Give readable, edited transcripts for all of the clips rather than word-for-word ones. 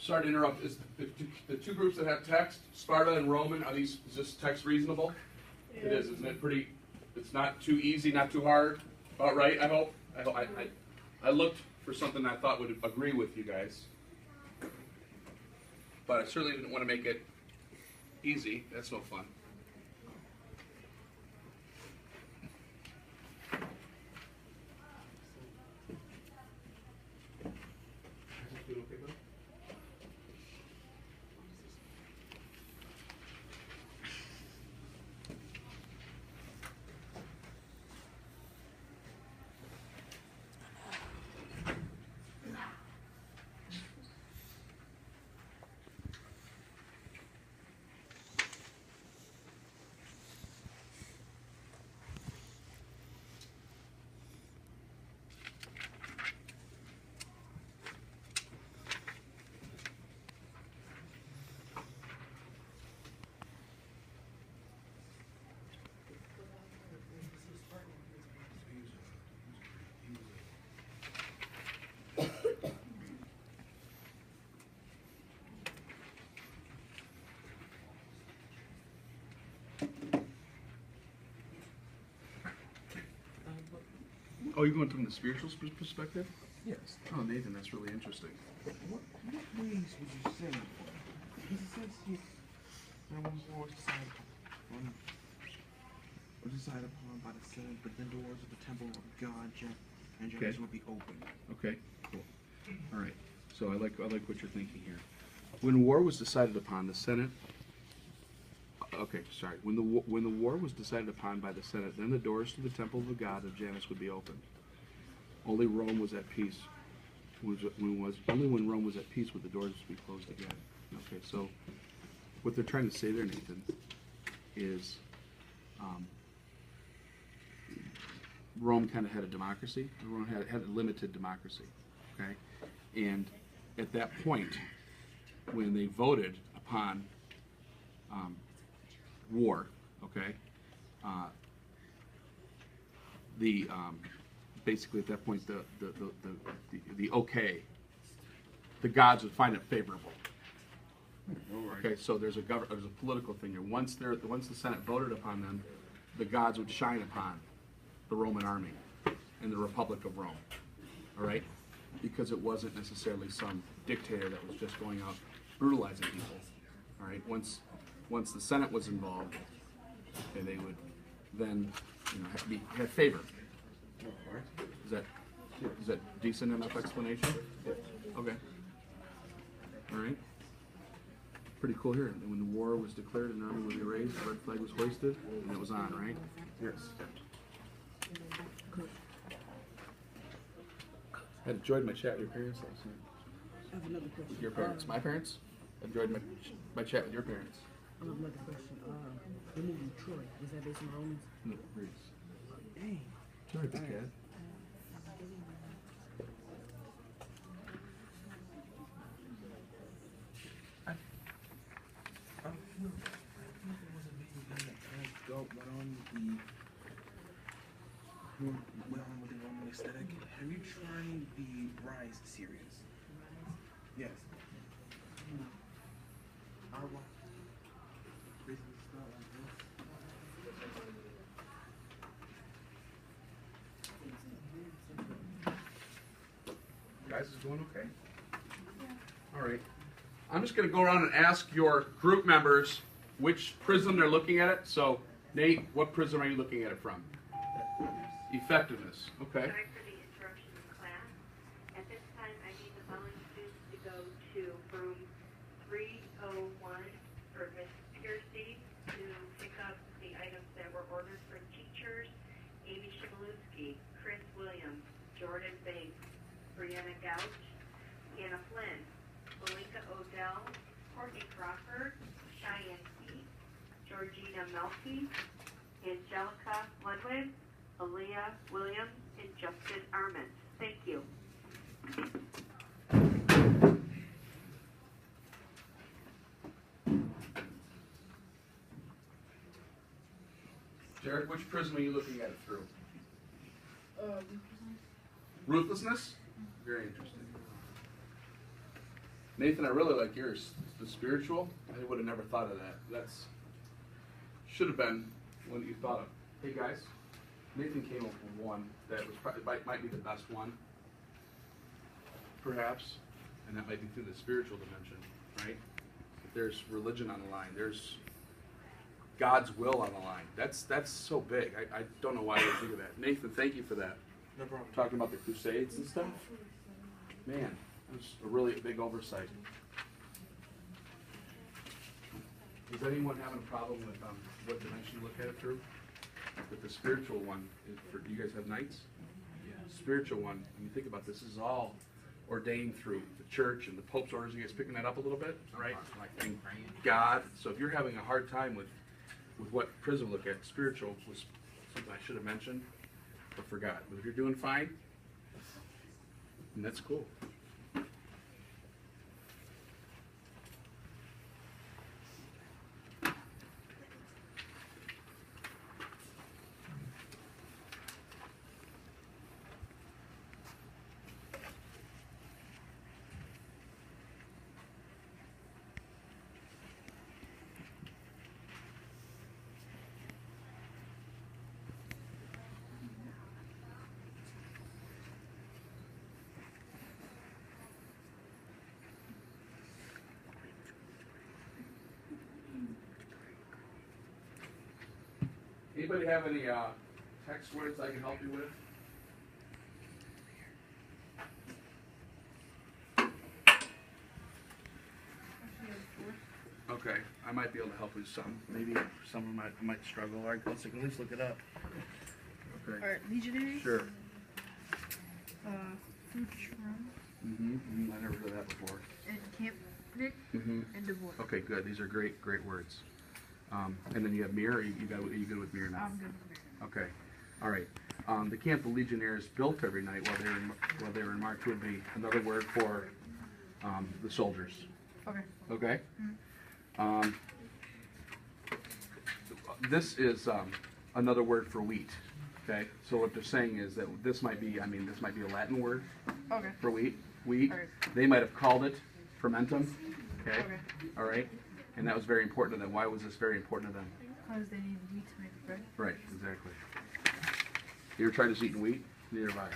sorry to interrupt. Is the two groups that have text, Sparta and Roman, is this text reasonable? Yeah. It is, isn't it? Pretty. It's not too easy, not too hard. About right, I hope. I looked for something I thought would agree with you guys, but I certainly didn't want to make it easy. That's no fun. Oh, you're going from the spiritual perspective? Yes. Oh, Nathan, that's really interesting. What ways would you say? Because it says here, there was decided upon by the Senate, but the doors of the temple of God and Janus will be open. Okay, cool. All right. So I like what you're thinking here. When war was decided upon, the Senate. Okay, sorry. When the war was decided upon by the Senate, then the doors to the temple of the god of Janus would be opened. Only Rome was at peace. Only when Rome was at peace would the doors be closed again. Okay, so what they're trying to say there, Nathan, is Rome kind of had a democracy. Rome had a limited democracy. Okay, and at that point, when they voted upon war, okay, basically at that point the gods would find it favorable. Okay, so there's a political thing here. Once the Senate voted upon them, the gods would shine upon the Roman army and the Republic of Rome. All right, because it wasn't necessarily some dictator that was just going out brutalizing people. All right, once the Senate was involved, okay, they would then, have favor. Is that decent enough explanation? Yeah. Okay. All right. Pretty cool here. When the war was declared and the army was raised, the red flag was hoisted, and it was on, right? Yes. I enjoyed my chat with your parents last night. I have another question. Your parents? My parents? I enjoyed my chat with your parents. I have another question. The movie Troy, was that based on Romans? No, Greece. Dang. Sorry, big cat. I feel there was a video game that went on with the Roman aesthetic. Have you tried the Rise series? Yes. Guys, is going okay? All right. I'm just going to go around and ask your group members which prism they're looking at it. So, Nate, what prism are you looking at it from? Effectiveness. Okay. Sorry for the interruption in class. At this time, I need the following students to go to room 301 for Miss Piercy to pick up the items that were ordered for teachers: Amy Shibalewski, Chris Williams, Jordan Banks, Brianna Gouch, Hannah Flynn, Belinka Odell, Courtney Crawford, Cheyenne Pete, Georgina Melfi, Angelica Ludwig, Aaliyah Williams, and Justin Armand. Thank you. Jared, which prism are you looking at it through? Ruthlessness? Very interesting. Nathan, I really like yours. The spiritual. I would have never thought of that. That's should have been one that you thought of. Hey guys, Nathan came up with one that was probably might be the best one, perhaps, and that might be through the spiritual dimension, right? There's religion on the line. There's God's will on the line. That's so big. I don't know why I would think of that. Nathan, thank you for that. No problem. Talking about the Crusades and stuff. Man, that was a really big oversight. Is anyone having a problem with what dimension you look at it through? With the spiritual one, do you guys have nights? Yeah. Spiritual one, when you think about this, is all ordained through the church and the Pope's orders. You guys picking that up a little bit, right? And God. So if you're having a hard time with what Prism look at, spiritual was something I should have mentioned, but forgot. But if you're doing fine, then that's cool. Anybody have any text words I can help you with? Okay, I might be able to help with some. Maybe some of them might struggle. All right, let's at least look it up. Okay. Alright, Legionary. Sure. Futron. I never heard of that before. And Campnick. And Devoid. Okay, good. These are great words. And then you have Mirror. Are you good with Mirror now? I'm good with it. Okay. All right. The Camp of Legionnaires built every night while they were in march would be another word for the soldiers. Okay. Okay. This is another word for wheat. Okay. So what they're saying is that this might be a Latin word Okay. for wheat. Wheat. Alright. They might have called it fermentum. Okay. Okay. All right. And that was very important to them. Why was this very important to them? Because they need wheat to make bread. Right, exactly. You ever tried to eat wheat? Neither have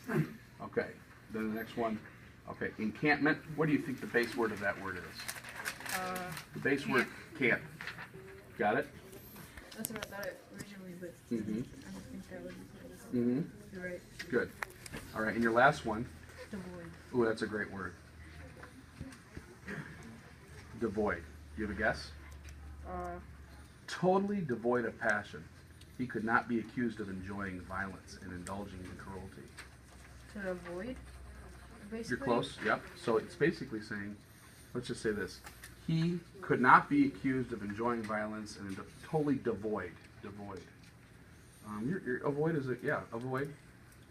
I. Okay, then the next one. Okay, encampment. What do you think the base word of that word is? The base word, camp. Got it? That's what I thought it originally was. I don't think that was. You're right. Good. All right, and your last one. Devoid. Ooh, that's a great word. Devoid. Do you have a guess? Totally devoid of passion. He could not be accused of enjoying violence and indulging in cruelty. To avoid? Basically? You're close, yep. So it's basically saying, let's just say this. He could not be accused of enjoying violence and totally devoid. Devoid. Your avoid is avoid.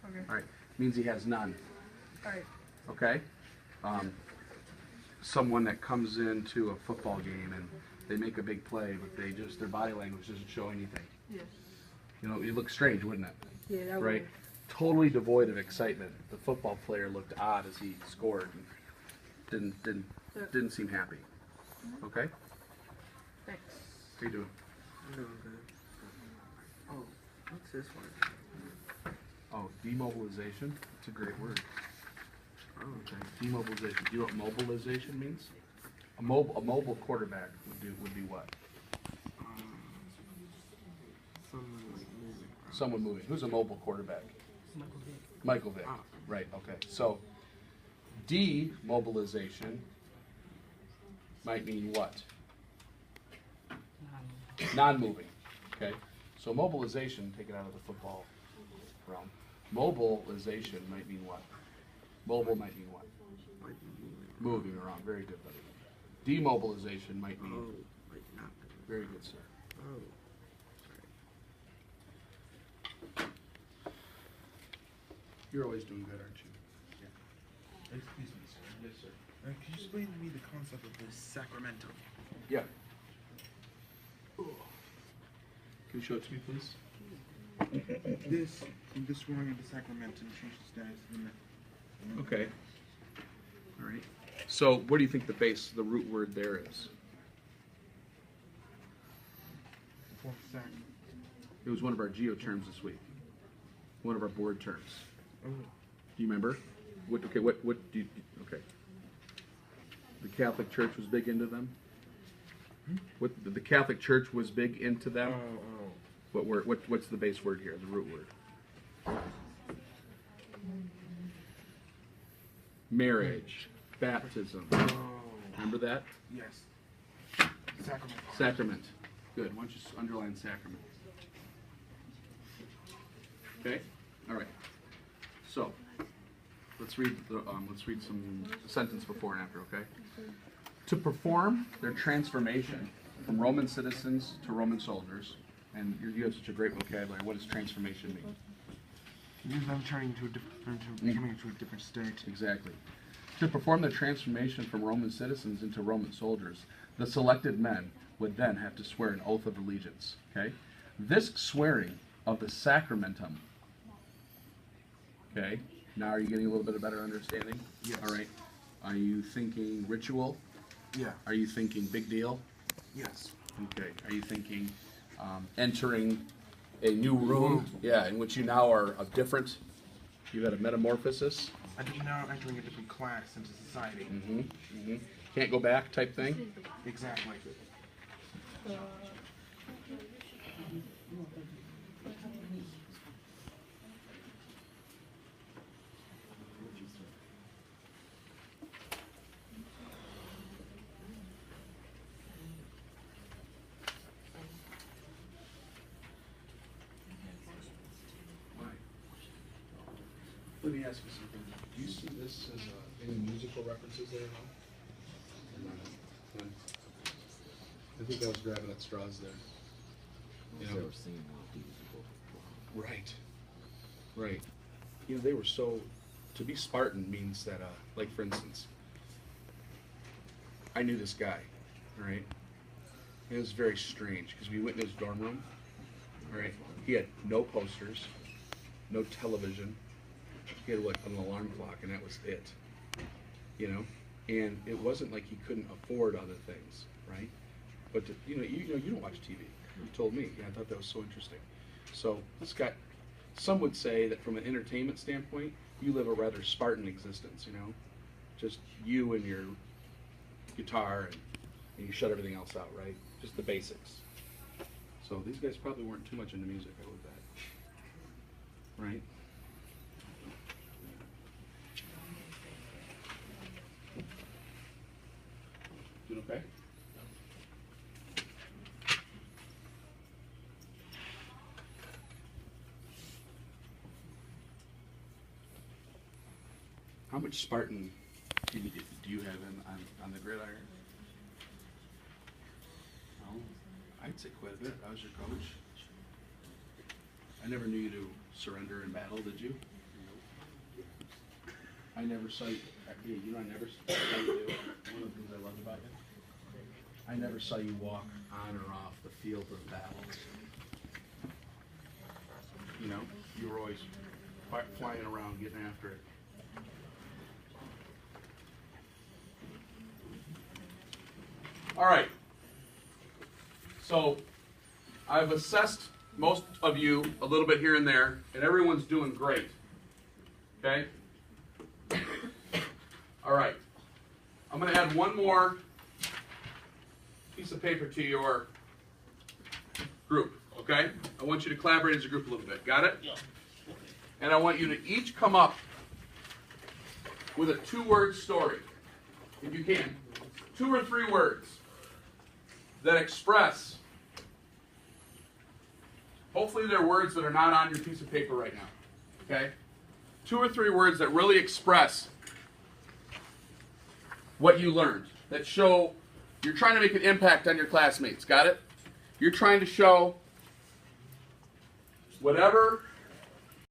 Okay. All right. Means he has none. Alright. Okay? Someone that comes into a football game and they make a big play, but their body language doesn't show anything. Yeah. You know, it looks strange, wouldn't it? Yeah, that Right? would. Totally devoid of excitement. The football player looked odd as he scored and didn't seem happy. Okay? Thanks. How you doing? I'm doing good. Oh, what's this one? Oh, demobilization. It's a great word. Oh, Okay. Demobilization. Do you know what mobilization means? A mobile quarterback would be what? someone like moving. Someone moving. Who's a mobile quarterback? Michael Vick. Michael Vick. Ah. Right. Okay. So demobilization might mean what? Non-moving. Okay. So mobilization, take it out of the football realm. Mobilization might mean what? Mobile might mean what? Like Moving around. Very good, buddy. Demobilization might mean like not. very good, sir. Oh. You're always doing good, aren't you? Yeah. Excuse me, sir. Yes, sir. Can you explain to me the concept of this Sacramento? Yeah. Can you show it to me, please? This drawing of the Sacramento and change the status of the Okay. All right. So what do you think the root word there is? Fourth sack. It was one of our geo terms this week. One of our board terms. Oh. Do you remember? What do you, okay. The Catholic Church was big into them? What, the Catholic Church was big into them? What's the base word here, the root word? Marriage, baptism. Remember that? Yes. Sacrament. Sacrament. Good. Why don't you just underline sacrament? Okay. All right. So let's read some sentence before and after. Okay. To perform their transformation from Roman citizens to Roman soldiers, and you have such a great vocabulary. What does transformation mean? Use them turning to becoming into a different state. Exactly. To perform the transformation from Roman citizens into Roman soldiers, the selected men would then have to swear an oath of allegiance. Okay? This swearing of the sacramentum. Okay? Now are you getting a little bit of better understanding? Yes. All right. Are you thinking ritual? Yeah. Are you thinking big deal? Yes. Okay. Are you thinking entering a new room? Yeah, in which you now are a different. You've had a metamorphosis. I think you're now entering a different class into society. Can't go back type thing. Exactly. Let me ask you something. Do you see this as any musical references there at all? I think I was grabbing at straws there. You know? Right. Right. You know, they were so. To be Spartan means that, like for instance, I knew this guy, all right? It was very strange because we went in his dorm room, all right? He had no posters, no television. He had like an alarm clock, and that was it. You know, and it wasn't like he couldn't afford other things, right? But you don't watch TV. You told me. Yeah, I thought that was so interesting. So this guy, some would say that from an entertainment standpoint, you live a rather Spartan existence. You know, just you and your guitar, and you shut everything else out, right? Just the basics. So these guys probably weren't too much into music, I would bet. Right? Doing okay? How much Spartan do you have on the gridiron? Oh, I'd say quite a bit. I was your coach. I never knew you to surrender in battle, did you? I never saw you. You know, I never saw you do. One of the things I loved about you. I never saw you walk on or off the field of battle. You know, you were always flying around, getting after it. All right. So I've assessed most of you a little bit here and there, and everyone's doing great. Okay? All right. I'm going to add one more piece of paper to your group. Okay? I want you to collaborate as a group a little bit. Got it? Yeah. And I want you to each come up with a 2-word story, if you can. 2 or 3 words that express, hopefully they're words that are not on your piece of paper right now. Okay? 2 or 3 words that really express what you learned, that show you're trying to make an impact on your classmates. Got it? You're trying to show whatever